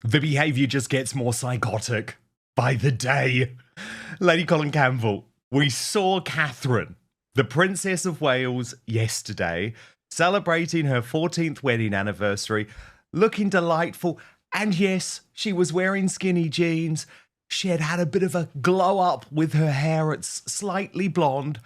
The behaviour just gets more psychotic by the day. Lady Colin Campbell, we saw Catherine, the Princess of Wales, yesterday, celebrating her 14th wedding anniversary, looking delightful. And yes, she was wearing skinny jeans. She had had a bit of a glow up with her hair. It's slightly blonde.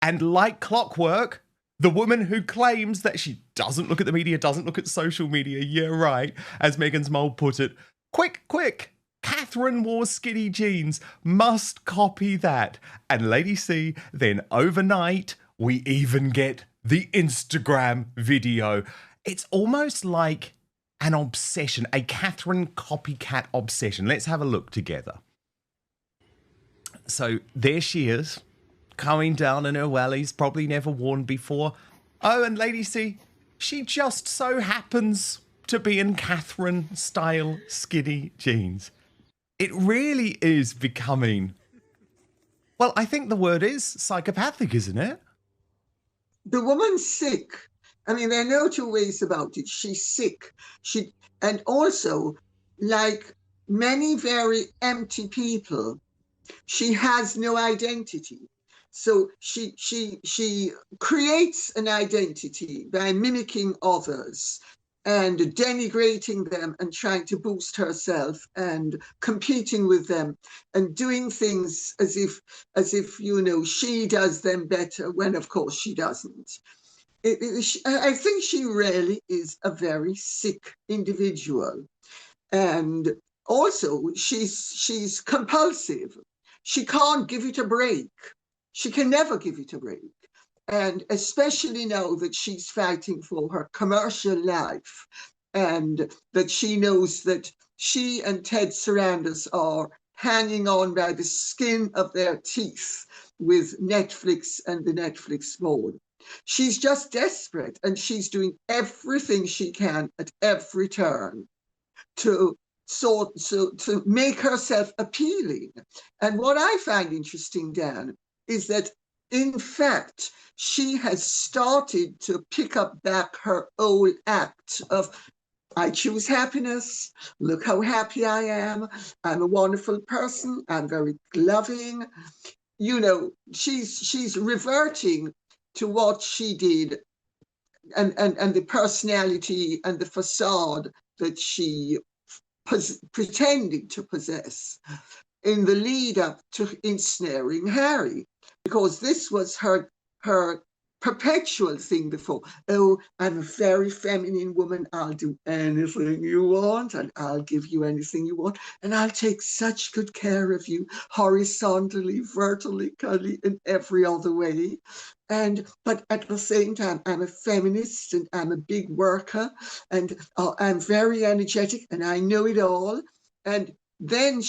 And like clockwork, the woman who claims that she doesn't look at the media, doesn't look at social media, yeah, right, as Meghan's mole put it, quick, Catherine wore skinny jeans, must copy that. And Lady C, then overnight, we even get the Instagram video. It's almost like an obsession, a Catherine copycat obsession. Let's have a look together. So there she is, coming down in her wellies, probably never worn before. Oh, and Lady C, she just so happens to be in Catherine style skinny jeans. It really is becoming, well, I think the word is psychopathic, isn't it? The woman's sick. I mean, there are no two ways about it. She's sick. And also, like many very empty people, she has no identity. So she creates an identity by mimicking others and denigrating them and trying to boost herself and competing with them and doing things as if you know she does them better when of course she doesn't. I think she really is a very sick individual, and also she's compulsive. She can't give it a break. She can never give it a break. And especially now that she's fighting for her commercial life and that she knows that she and Ted Sarandis are hanging on by the skin of their teeth with Netflix and the Netflix board. She's just desperate, and she's doing everything she can at every turn to make herself appealing. And what I find interesting, Dan, is that in fact, she has started to pick up back her old act of, I choose happiness. Look how happy I am. I'm a wonderful person. I'm very loving. You know, she's reverting to what she did and the personality and the facade that she pretended to possess in the lead up to ensnaring Harry, because this was her perpetual thing before. Oh, I'm a very feminine woman. I'll do anything you want, and I'll give you anything you want, and I'll take such good care of you, horizontally, vertically, in every other way. But at the same time, I'm a feminist, and I'm a big worker, and I'm very energetic, and I know it all. And then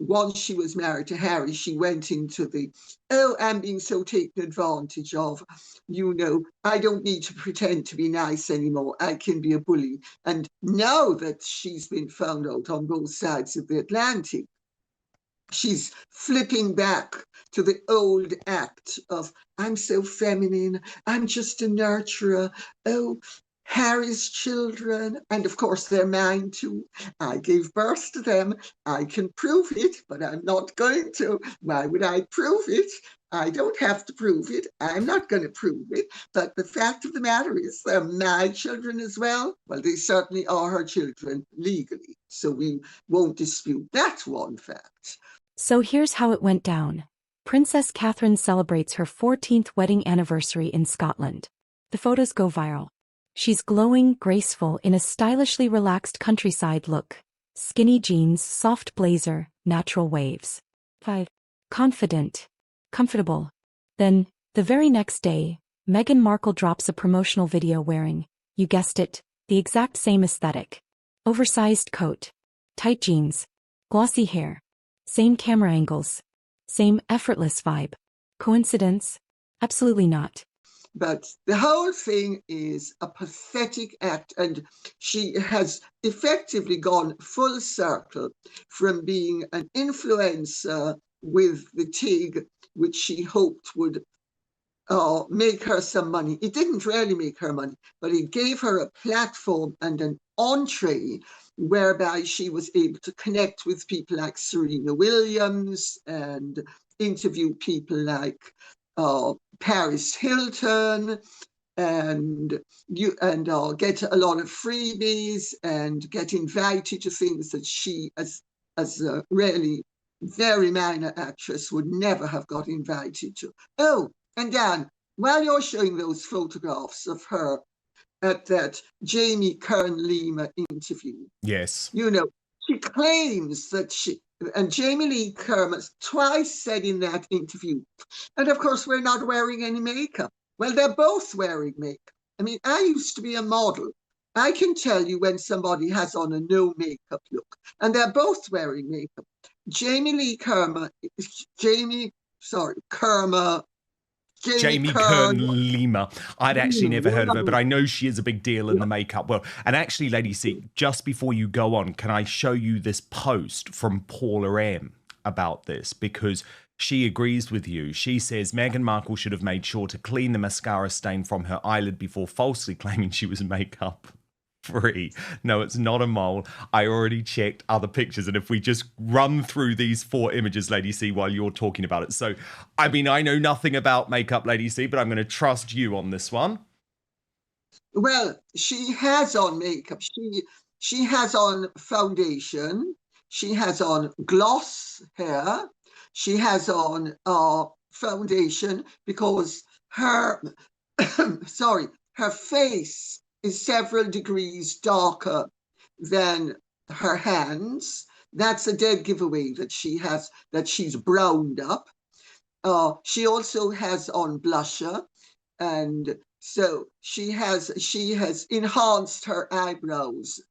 once she was married to Harry, she went into the, oh, I'm being so taken advantage of. You know, I don't need to pretend to be nice anymore. I can be a bully. And now that she's been found out on both sides of the Atlantic, she's flipping back to the old act of, I'm so feminine. I'm just a nurturer. Oh, Harry's children, and of course they're mine too. I gave birth to them. I can prove it, but I'm not going to. Why would I prove it? I don't have to prove it. I'm not going to prove it. But the fact of the matter is they're my children as well. Well, they certainly are her children legally. So we won't dispute that one fact. So here's how it went down. Princess Catherine celebrates her 14th wedding anniversary in Scotland. The photos go viral. She's glowing, graceful, in a stylishly relaxed countryside look. Skinny jeans, soft blazer, natural waves. 5. Confident. Comfortable. Then, the very next day, Meghan Markle drops a promotional video wearing, you guessed it, the exact same aesthetic. Oversized coat. Tight jeans. Glossy hair. Same camera angles. Same effortless vibe. Coincidence? Absolutely not. But the whole thing is a pathetic act, and she has effectively gone full circle from being an influencer with the TIG, which she hoped would make her some money. It didn't really make her money, but it gave her a platform and an entree whereby she was able to connect with people like Serena Williams and interview people like Paris Hilton, and get a lot of freebies and get invited to things that she, as a really very minor actress, would never have got invited to. Oh, and Dan, while you're showing those photographs of her at that Jamie Kern-Lima interview, Yes. you know, she claims that and Jamie Lee Curtis twice said in that interview, and of course we're not wearing any makeup. Well, they're both wearing makeup. I mean, I used to be a model. I can tell you when somebody has on a no makeup look, and they're both wearing makeup. Jamie Kern Kern-Lima. I'd actually never heard of her, but I know she is a big deal in the makeup world. And actually, Lady C, just before you go on, can I show you this post from Paula M about this? Because she agrees with you. She says Meghan Markle should have made sure to clean the mascara stain from her eyelid before falsely claiming she was makeup free. No, it's not a mole. I already checked other pictures, and if we just run through these 4 images, Lady C, while you're talking about it. So, I mean, I know nothing about makeup, Lady C, but I'm going to trust you on this one. Well, she has on makeup. She has on foundation. She has on gloss hair. She has on foundation because her her face is several degrees darker than her hands. That's a dead giveaway that she's browned up. She also has on blusher, and so she has enhanced her eyebrows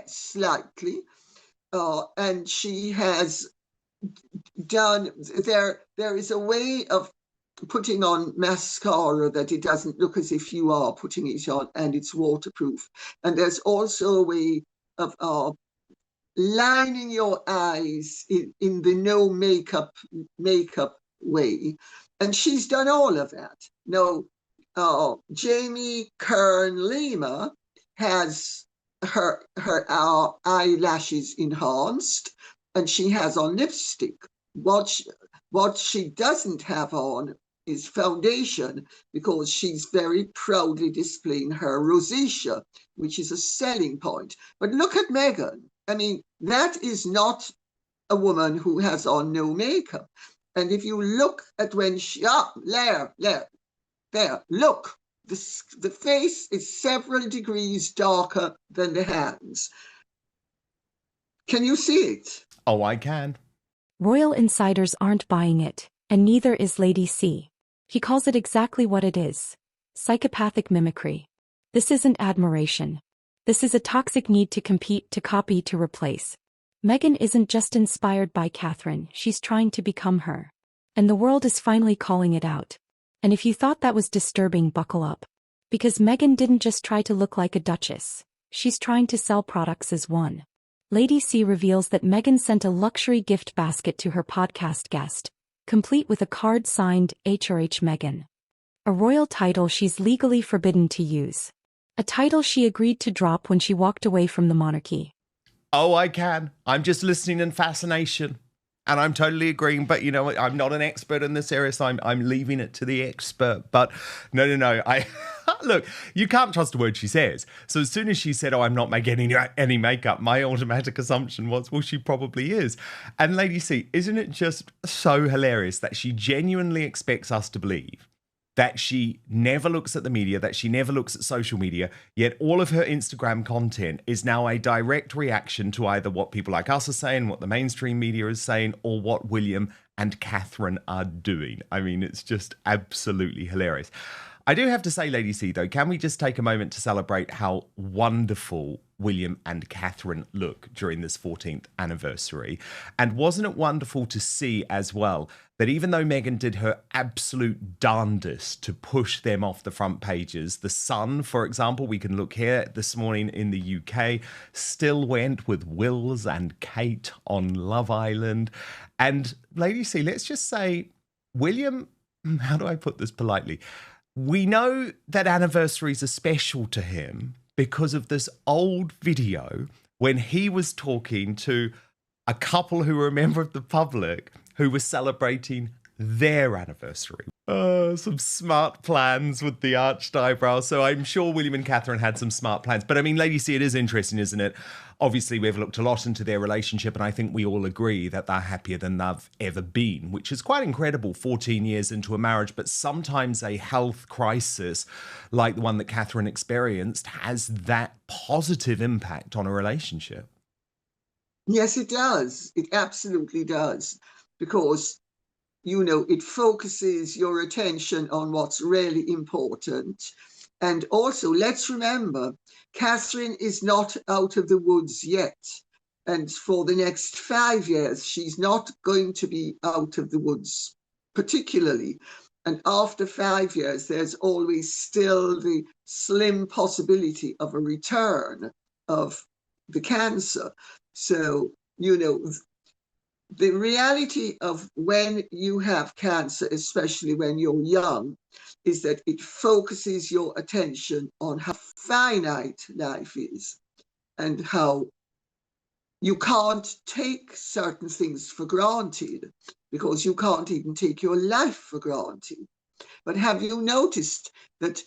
slightly, and she has done there is a way of putting on mascara that it doesn't look as if you are putting it on, and it's waterproof. And there's also a way of lining your eyes in the no makeup way, and she's done all of that. Now, Jamie Kern-Lima has her eyelashes enhanced, and she has on lipstick. What she doesn't have on is foundation, because she's very proudly displaying her rosacea, which is a selling point. But look at Meghan. I mean, that is not a woman who has on no makeup. And if you look at when she, there, look, the face is several degrees darker than the hands. Can you see it? Oh, I can. Royal insiders aren't buying it, and neither is Lady C. He calls it exactly what it is: psychopathic mimicry. This isn't admiration. This is a toxic need to compete, to copy, to replace. Meghan isn't just inspired by Catherine, she's trying to become her. And the world is finally calling it out. And if you thought that was disturbing, buckle up. Because Meghan didn't just try to look like a duchess, she's trying to sell products as one. Lady C reveals that Meghan sent a luxury gift basket to her podcast guest, complete with a card signed HRH Meghan. A royal title she's legally forbidden to use. A title she agreed to drop when she walked away from the monarchy. Oh, I can. I'm just listening in fascination. And I'm totally agreeing, but you know, I'm not an expert in this area, so I'm leaving it to the expert. But no. Look, you can't trust a word she says. So as soon as she said, "Oh, I'm not making any makeup," my automatic assumption was, well, she probably is. And Lady C, isn't it just so hilarious that she genuinely expects us to believe that she never looks at the media, that she never looks at social media, yet all of her Instagram content is now a direct reaction to either what people like us are saying, what the mainstream media is saying, or what William and Catherine are doing. I mean, it's just absolutely hilarious. I do have to say, Lady C, though, can we just take a moment to celebrate how wonderful William and Catherine look during this 14th anniversary? And wasn't it wonderful to see as well that even though Meghan did her absolute darndest to push them off the front pages, The Sun, for example, we can look here this morning in the UK, still went with Wills and Kate on Love Island. And Lady C, let's just say, William, how do I put this politely? We know that anniversaries are special to him because of this old video when he was talking to a couple who were a member of the public who were celebrating their anniversary. Some smart plans with the arched eyebrows. So I'm sure William and Catherine had some smart plans. But I mean, Lady C, it is interesting, isn't it? Obviously, we've looked a lot into their relationship, and I think we all agree that they're happier than they've ever been, which is quite incredible 14 years into a marriage. But sometimes a health crisis like the one that Catherine experienced has that positive impact on a relationship. Yes, it does. It absolutely does. Because, you know, it focuses your attention on what's really important. And also, let's remember, Catherine is not out of the woods yet. And for the next 5 years, she's not going to be out of the woods, particularly. And after 5 years, there's always still the slim possibility of a return of the cancer. So, you know, the reality of when you have cancer, especially when you're young, is that it focuses your attention on how finite life is and how you can't take certain things for granted because you can't even take your life for granted. But have you noticed that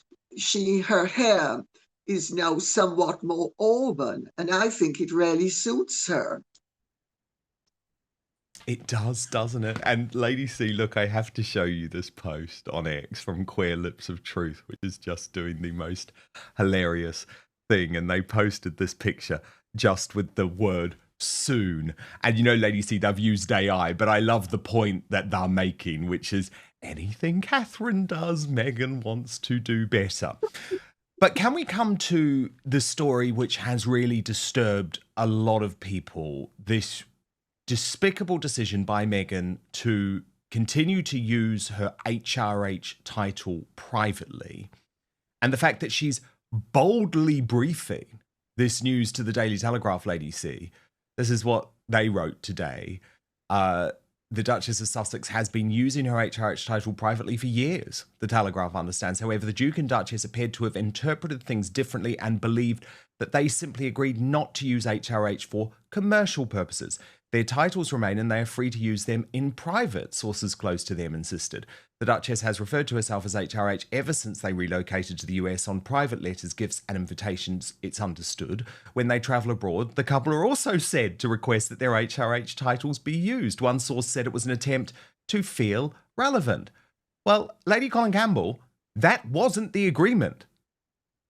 her hair is now somewhat more auburn, and I think it really suits her. It does, doesn't it? And Lady C, look, I have to show you this post on X from Queer Lips of Truth, which is just doing the most hilarious thing. And they posted this picture just with the word soon. And you know, Lady C, they've used AI, but I love the point that they're making, which is anything Catherine does, Meghan wants to do better. But can we come to the story which has really disturbed a lot of people, this despicable decision by Meghan to continue to use her HRH title privately, and the fact that she's boldly briefing this news to the Daily Telegraph, Lady C. This is what they wrote today. The Duchess of Sussex has been using her HRH title privately for years, the Telegraph understands. However, the Duke and Duchess appeared to have interpreted things differently and believed that they simply agreed not to use HRH for commercial purposes. Their titles remain and they are free to use them in private, sources close to them insisted. The Duchess has referred to herself as HRH ever since they relocated to the US on private letters, gifts and invitations, it's understood. When they travel abroad, the couple are also said to request that their HRH titles be used. One source said it was an attempt to feel relevant. Well, Lady Colin Campbell, that wasn't the agreement.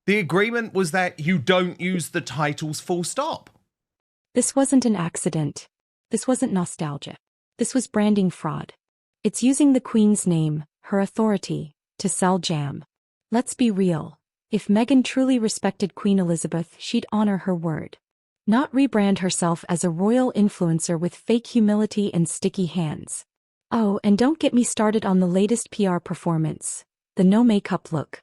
The agreement was that you don't use the titles full stop. This wasn't an accident. This wasn't nostalgia. This was branding fraud. It's using the Queen's name, her authority, to sell jam. Let's be real. If Meghan truly respected Queen Elizabeth, she'd honor her word. Not rebrand herself as a royal influencer with fake humility and sticky hands. Oh, and don't get me started on the latest PR performance, the no makeup look.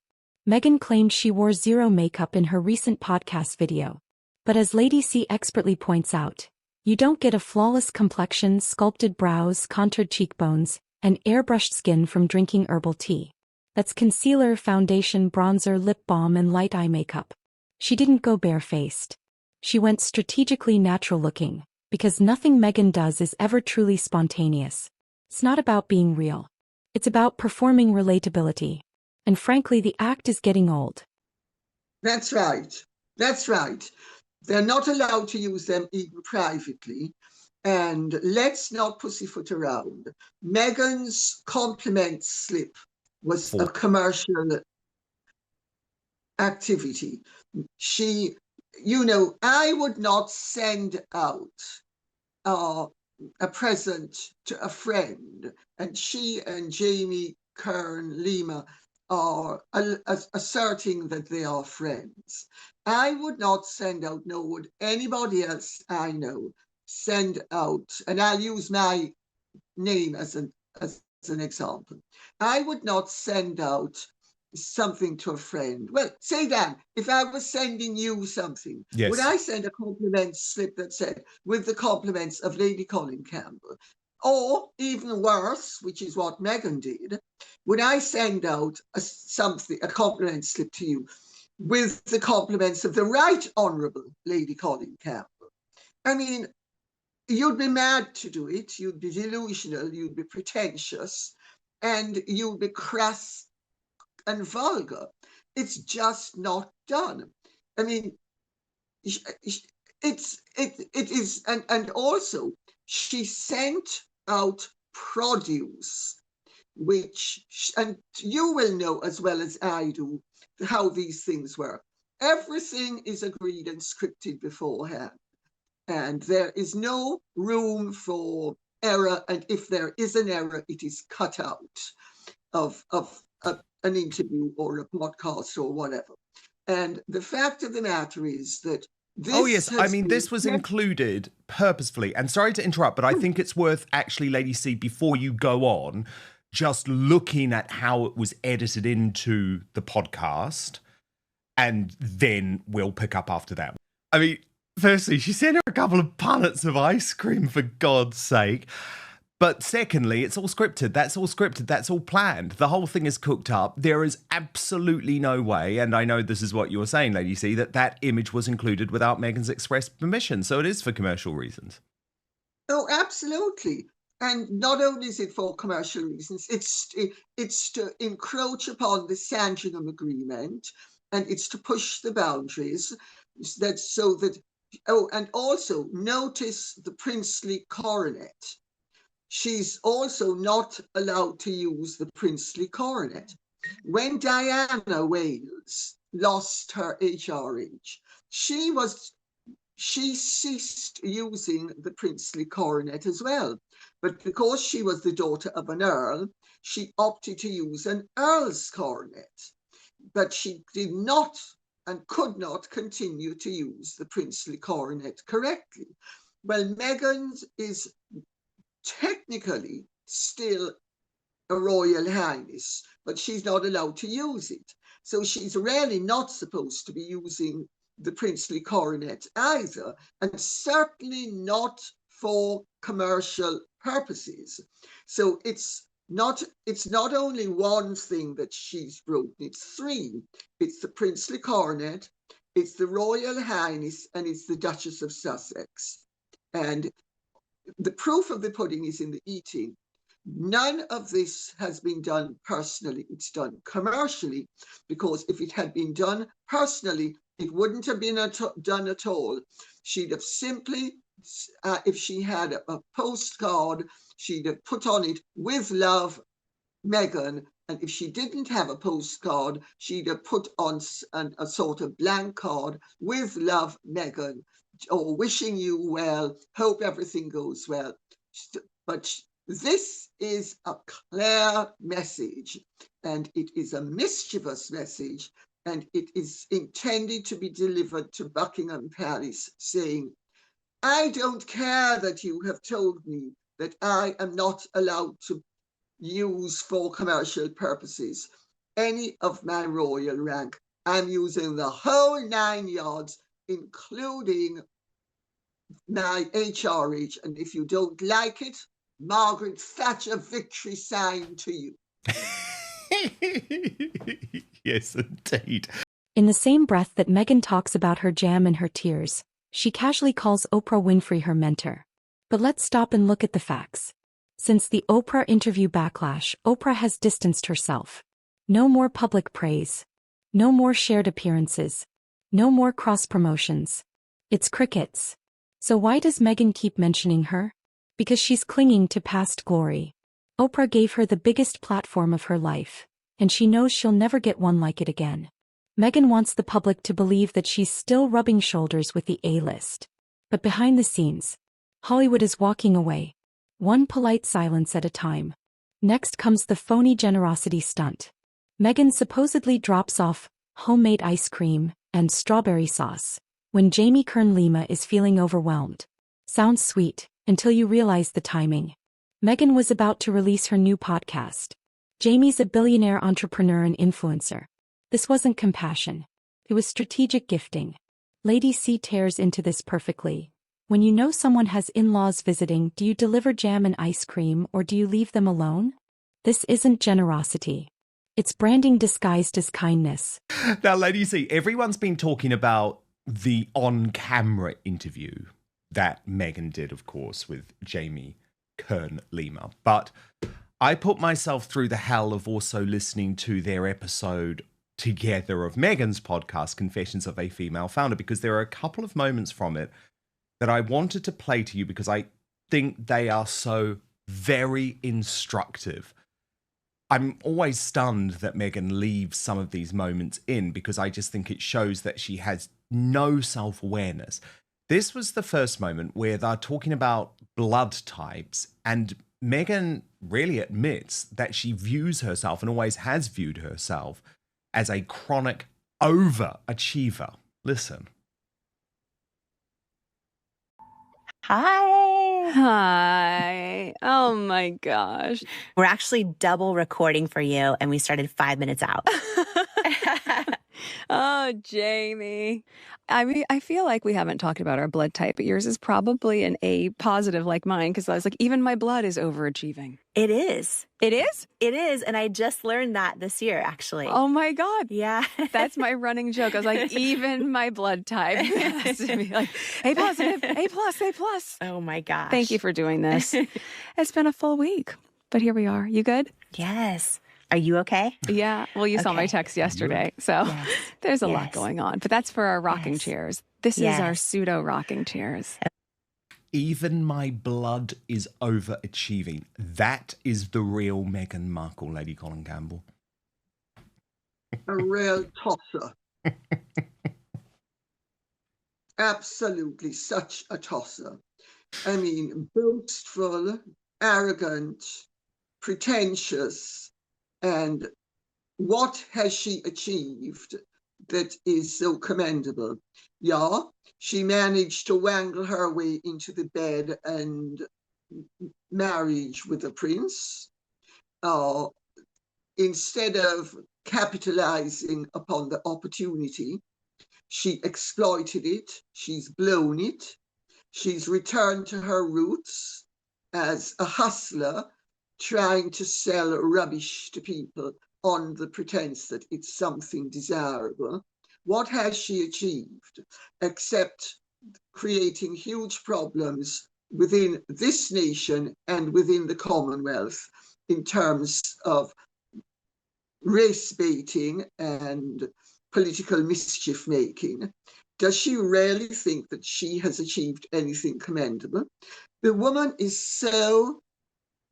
Meghan claimed she wore zero makeup in her recent podcast video. But as Lady C expertly points out, you don't get a flawless complexion, sculpted brows, contoured cheekbones, and airbrushed skin from drinking herbal tea. That's concealer, foundation, bronzer, lip balm, and light eye makeup. She didn't go barefaced. She went strategically natural-looking, because nothing Meghan does is ever truly spontaneous. It's not about being real. It's about performing relatability. And frankly, the act is getting old. That's right. That's right. They're not allowed to use them even privately. And let's not pussyfoot around. Meghan's compliment slip was a commercial activity. She, you know, I would not send out a present to a friend, and she and Jamie Kern Lima are asserting that they are friends. I would not send out, nor would anybody else I know send out, and I'll use my name as an example. I would not send out something to a friend. Well, say that, if I was sending you something, yes, would I send a compliment slip that said, with the compliments of Lady Colin Campbell? Or even worse, which is what Meghan did, would I send out a compliment slip to you with the compliments of the Right Honourable Lady Colin Campbell? I mean, you'd be mad to do it. You'd be delusional. You'd be pretentious, and you'd be crass and vulgar. It's just not done. I mean, it is, and also she sent out produce, which, and you will know as well as I do how these things work. Everything is agreed and scripted beforehand, and there is no room for error. And if there is an error, it is cut out of an interview or a podcast or whatever. And the fact of the matter is that this oh, yes. I mean, this was included purposefully. And sorry to interrupt, but I think it's worth actually, Lady C, before you go on, just looking at how it was edited into the podcast, and then we'll pick up after that. I mean, firstly, she sent her a couple of punnets of ice cream, for God's sake. But secondly, it's all scripted. That's all scripted. That's all planned. The whole thing is cooked up. There is absolutely no way, and I know this is what you were saying, Lady C, that image was included without Meghan's express permission. So it is for commercial reasons. Oh, absolutely. And not only is it for commercial reasons, it's to encroach upon the Sandringham Agreement, and it's to push the boundaries. And also notice the princely coronet. She's also not allowed to use the princely coronet. When Diana Wales lost her HRH, she ceased using the princely coronet as well. But because she was the daughter of an earl, she opted to use an earl's coronet. But she did not and could not continue to use the princely coronet correctly. Well, Meghan is technically still a royal highness, but she's not allowed to use it. So she's really not supposed to be using the princely coronet either, and certainly not for commercial purposes. So it's not only one thing that she's broken, it's three. It's the princely coronet, it's the royal highness, and it's the Duchess of Sussex. And the proof of the pudding is in the eating. None of this has been done personally. It's done commercially, because if it had been done personally, it wouldn't have been done at all. She'd have simply, if she had a postcard, she'd have put on it, "With love, Meghan." And if she didn't have a postcard, she'd have put on a sort of blank card, "With love, Meghan," or "Wishing you well, hope everything goes well." But this is a clear message, and it is a mischievous message, and it is intended to be delivered to Buckingham Palace, saying, "I don't care that you have told me that I am not allowed to use for commercial purposes any of my royal rank. I'm using the whole 9 yards, including my HRH, and if you don't like it, Margaret Thatcher victory sign to you." Yes, indeed. In the same breath that Meghan talks about her jam and her tears, she casually calls Oprah Winfrey her mentor. But let's stop and look at the facts. Since the Oprah interview backlash, Oprah has distanced herself. No more public praise. No more shared appearances. No more cross-promotions. It's crickets. So why does Meghan keep mentioning her? Because she's clinging to past glory. Oprah gave her the biggest platform of her life, and she knows she'll never get one like it again. Meghan wants the public to believe that she's still rubbing shoulders with the A-list. But behind the scenes, Hollywood is walking away, one polite silence at a time. Next comes the phony generosity stunt. Meghan supposedly drops off homemade ice cream and strawberry sauce when Jamie Kern Lima is feeling overwhelmed. Sounds sweet, until you realize the timing. Meghan was about to release her new podcast. Jamie's a billionaire entrepreneur and influencer. This wasn't compassion. It was strategic gifting. Lady C tears into this perfectly. When you know someone has in-laws visiting, do you deliver jam and ice cream or do you leave them alone? This isn't generosity. It's branding disguised as kindness. Now, Lady C, everyone's been talking about the on-camera interview that Meghan did, of course, with Jamie Kern-Lima. But I put myself through the hell of also listening to their episode together of Meghan's podcast, Confessions of a Female Founder, because there are a couple of moments from it that I wanted to play to you because I think they are so very instructive. I'm always stunned that Meghan leaves some of these moments in because I just think it shows that she has no self-awareness. This was the first moment where they're talking about blood types, and Meghan really admits that she views herself and always has viewed herself as a chronic overachiever. Listen. Hi. Hi. Oh my gosh. We're actually double recording for you, and we started 5 minutes out. Oh, Jamie. I mean, I feel like we haven't talked about our blood type, but yours is probably an A positive like mine, because I was like, even my blood is overachieving. It is. It is? It is. And I just learned that this year, actually. Oh my God. Yeah. That's my running joke. I was like, even my blood type has to be like A positive, A plus, A plus. Oh my gosh. Thank you for doing this. It's been a full week, but here we are. You good? Yes. Are you okay? Yeah. Well, you saw my text yesterday. So there's a lot going on. But that's for our rocking chairs. This is our pseudo rocking chairs. Even my blood is overachieving. That is the real Meghan Markle, Lady Colin Campbell. A real tosser. Absolutely such a tosser. I mean, boastful, arrogant, pretentious. And what has she achieved that is so commendable? Yeah, she managed to wangle her way into the bed and marriage with the prince. Instead of capitalizing upon the opportunity, she exploited it. She's blown it. She's returned to her roots as a hustler, trying to sell rubbish to people on the pretense that it's something desirable. What has she achieved except creating huge problems within this nation and within the Commonwealth in terms of race baiting and political mischief making? Does she really think that she has achieved anything commendable? The woman is so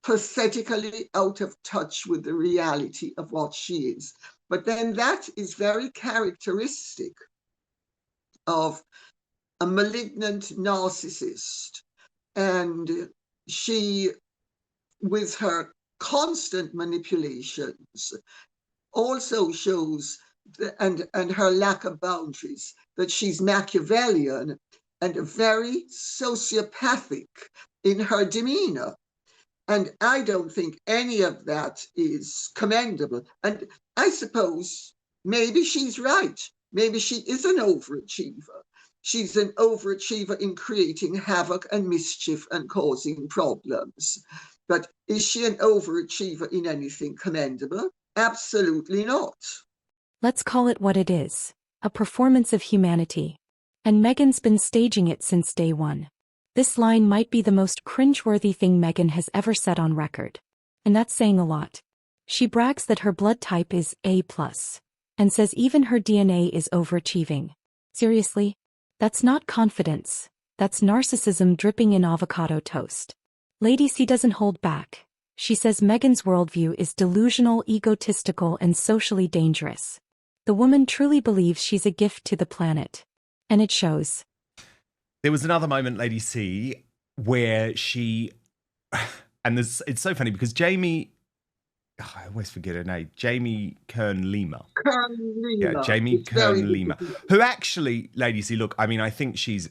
pathetically out of touch with the reality of what she is. But then that is very characteristic of a malignant narcissist. And she, with her constant manipulations, also shows, and her lack of boundaries, that she's Machiavellian and very sociopathic in her demeanor. And I don't think any of that is commendable. And I suppose maybe she's right. Maybe she is an overachiever. She's an overachiever in creating havoc and mischief and causing problems. But is she an overachiever in anything commendable? Absolutely not. Let's call it what it is, a performance of humanity. And Meghan's been staging it since day one. This line might be the most cringeworthy thing Meghan has ever said on record. And that's saying a lot. She brags that her blood type is A+, and says even her DNA is overachieving. Seriously? That's not confidence. That's narcissism dripping in avocado toast. Lady C doesn't hold back. She says Meghan's worldview is delusional, egotistical, and socially dangerous. The woman truly believes she's a gift to the planet. And it shows. There was another moment, Lady C, where she, and this, it's so funny because Jamie, I always forget her name, Jamie Kern-Lima. Yeah, Jamie Kern-Lima, who actually, Lady C, look, I mean, I think she's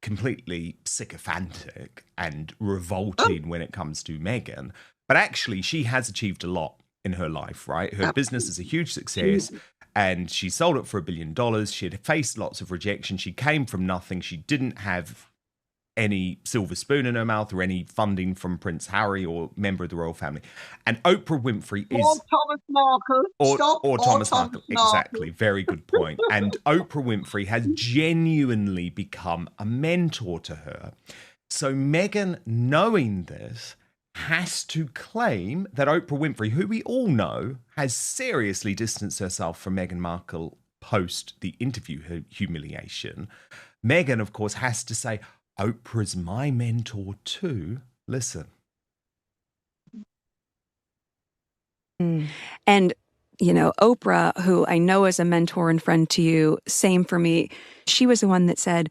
completely sycophantic and revolting when it comes to Meghan, but actually she has achieved a lot in her life, right? Her business is a huge success. And she sold it for $1 billion. She had faced lots of rejection. She came from nothing. She didn't have any silver spoon in her mouth or any funding from Prince Harry or member of the royal family. And Oprah Winfrey is... Or Thomas Markle. Or Thomas Markle. Exactly. Very good point. And Oprah Winfrey has genuinely become a mentor to her. So Meghan, knowing this, has to claim that Oprah Winfrey, who we all know has seriously distanced herself from Meghan Markle post the interview humiliation. Meghan, of course, has to say, Oprah's my mentor too. Listen. And, you know, Oprah, who I know is a mentor and friend to you, same for me. She was the one that said,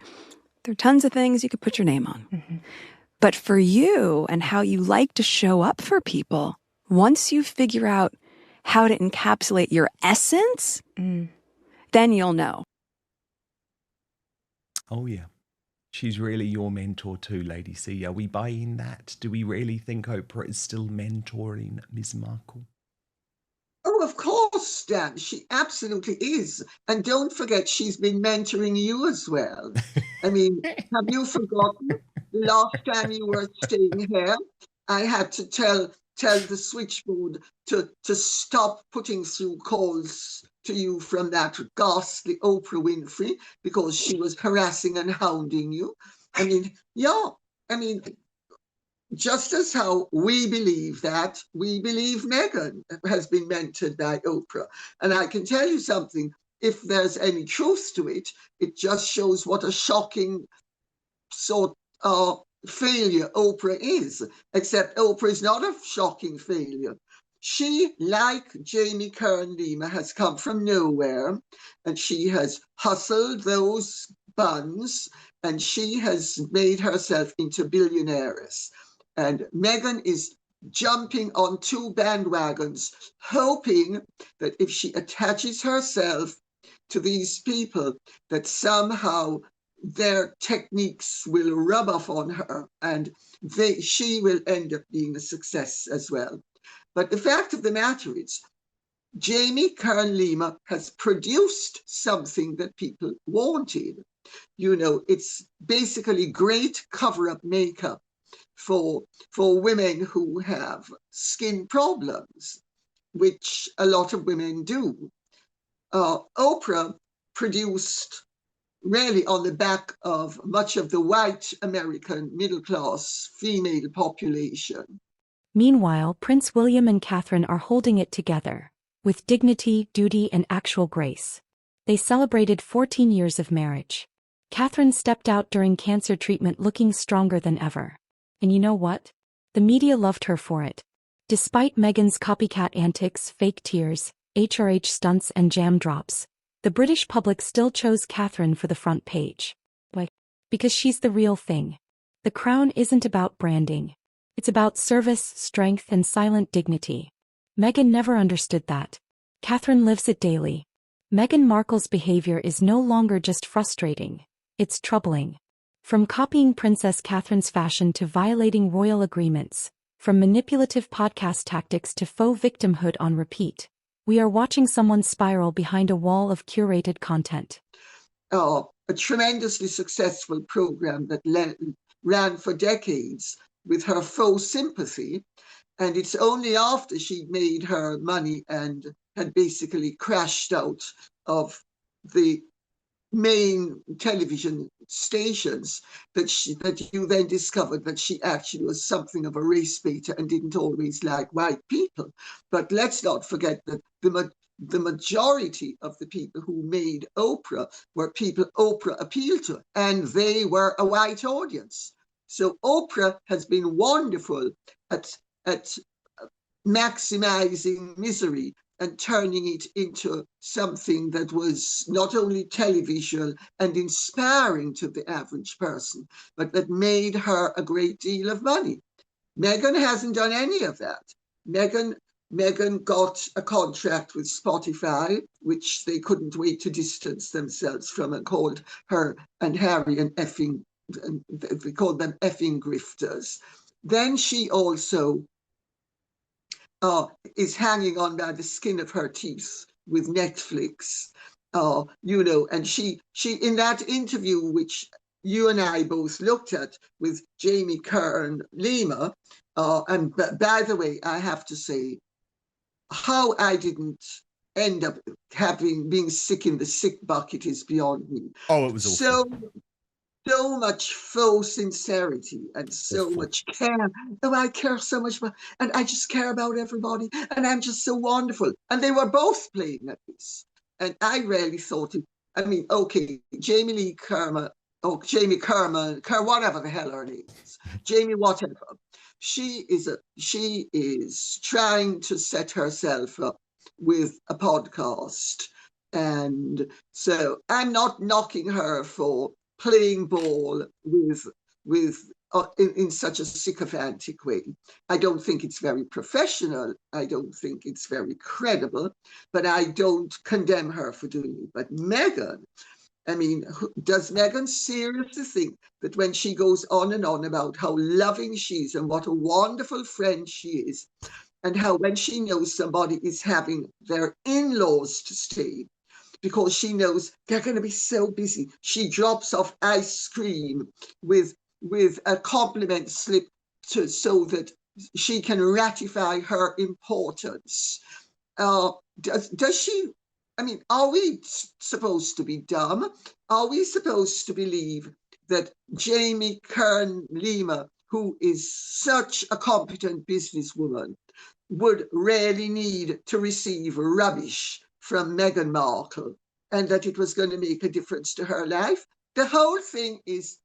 there are tons of things you could put your name on. Mm-hmm. But for you and how you like to show up for people, once you figure out how to encapsulate your essence, then you'll know. Oh, yeah. She's really your mentor too, Lady C. Are we buying that? Do we really think Oprah is still mentoring Ms. Markle? Oh, of course, Dan. She absolutely is. And don't forget, she's been mentoring you as well. I mean, have you forgotten the last time you were staying here? I had to tell the switchboard to stop putting through calls to you from that ghastly Oprah Winfrey because she was harassing and hounding you. I mean, yeah. I mean, just as how we believe that, we believe Meghan has been mentored by Oprah. And I can tell you something, if there's any truth to it, it just shows what a shocking sort of failure Oprah is, except Oprah is not a shocking failure. She, like Jamie Kern-Lima, has come from nowhere, and she has hustled those buns, and she has made herself into billionaires. And Meghan is jumping on two bandwagons, hoping that if she attaches herself to these people, that somehow their techniques will rub off on her and she will end up being a success as well. But the fact of the matter is, Jamie Kern-Lima has produced something that people wanted. You know, it's basically great cover-up makeup for women who have skin problems, which a lot of women do. Oprah produced really on the back of much of the white American middle-class female population. Meanwhile, Prince William and Catherine are holding it together, with dignity, duty, and actual grace. They celebrated 14 years of marriage. Catherine stepped out during cancer treatment looking stronger than ever. And you know what? The media loved her for it. Despite Meghan's copycat antics, fake tears, HRH stunts, and jam drops, the British public still chose Catherine for the front page. Why? Because she's the real thing. The crown isn't about branding. It's about service, strength, and silent dignity. Meghan never understood that. Catherine lives it daily. Meghan Markle's behavior is no longer just frustrating. It's troubling. From copying Princess Catherine's fashion to violating royal agreements, from manipulative podcast tactics to faux victimhood on repeat, we are watching someone spiral behind a wall of curated content. A tremendously successful program that ran for decades with her faux sympathy. And it's only after she'd made her money and had basically crashed out of the main television stations that you then discovered that she actually was something of a race baiter and didn't always like white people. But let's not forget that the majority of the people who made Oprah were people Oprah appealed to, and they were a white audience. So Oprah has been wonderful at maximizing misery and turning it into something that was not only televisual and inspiring to the average person, but that made her a great deal of money. Meghan hasn't done any of that. Meghan got a contract with Spotify, which they couldn't wait to distance themselves from, and called her and Harry they called them effing grifters. Then she also is hanging on by the skin of her teeth with Netflix, and she in that interview, which you and I both looked at with Jamie Kern Lima. And by the way, I have to say, how I didn't end up being sick in the sick bucket is beyond me. Oh, it was awful. So much faux sincerity and so much care. Oh, I care so much about, and I just care about everybody, and I'm just so wonderful. And they were both playing at this. And I really thought it, I mean, okay, Jamie Kerma, whatever the hell her name is, Jamie whatever. She is trying to set herself up with a podcast. And so I'm not knocking her for playing ball in such a sycophantic way. I don't think it's very professional. I don't think it's very credible, but I don't condemn her for doing it. But Meghan, I mean, does Meghan seriously think that when she goes on and on about how loving she is and what a wonderful friend she is, and how when she knows somebody is having their in-laws to stay, because she knows they're going to be so busy, she drops off ice cream with a compliment slip so that she can ratify her importance. Does she, I mean, are we supposed to be dumb? Are we supposed to believe that Jamie Kern Lima, who is such a competent businesswoman, would really need to receive rubbish from Meghan Markle, and that it was going to make a difference to her life? The whole thing is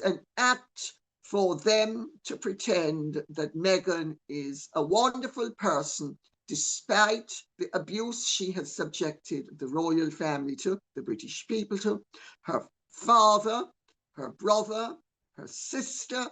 an act for them to pretend that Meghan is a wonderful person, despite the abuse she has subjected the royal family to, the British people to, her father, her brother, her sister,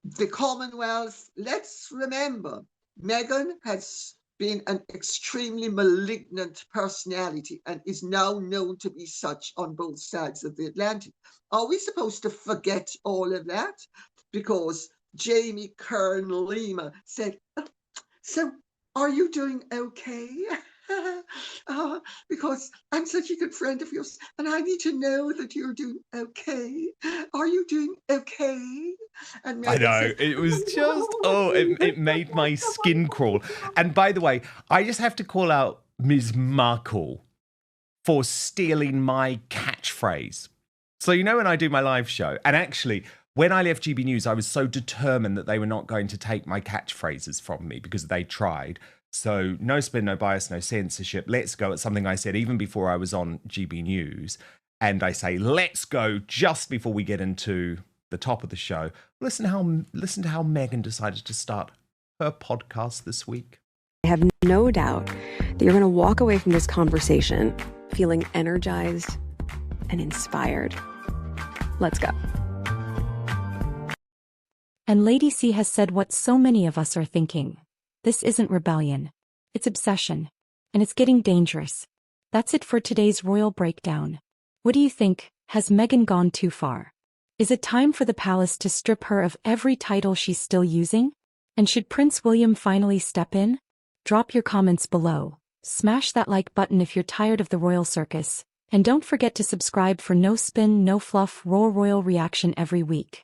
the Commonwealth. Let's remember, Meghan has been an extremely malignant personality and is now known to be such on both sides of the Atlantic. Are we supposed to forget all of that? Because Jamie Kern Lima said, so are you doing okay? Because I'm such a good friend of yours and I need to know that you're doing okay. Are you doing okay? And I know, it was just, it made my skin crawl. And by the way, I just have to call out Ms. Markle for stealing my catchphrase. So, you know, when I do my live show, and actually, when I left GB News, I was so determined that they were not going to take my catchphrases from me because they tried. So no spin, no bias, no censorship. Let's go at something I said even before I was on GB News. And I say, let's go just before we get into the top of the show. Listen to how Meghan decided to start her podcast this week. I have no doubt that you're going to walk away from this conversation feeling energized and inspired. Let's go. And Lady C has said what so many of us are thinking. This isn't rebellion. It's obsession. And it's getting dangerous. That's it for today's royal breakdown. What do you think? Has Meghan gone too far? Is it time for the palace to strip her of every title she's still using? And should Prince William finally step in? Drop your comments below. Smash that like button if you're tired of the royal circus. And don't forget to subscribe for no spin, no fluff, raw royal reaction every week.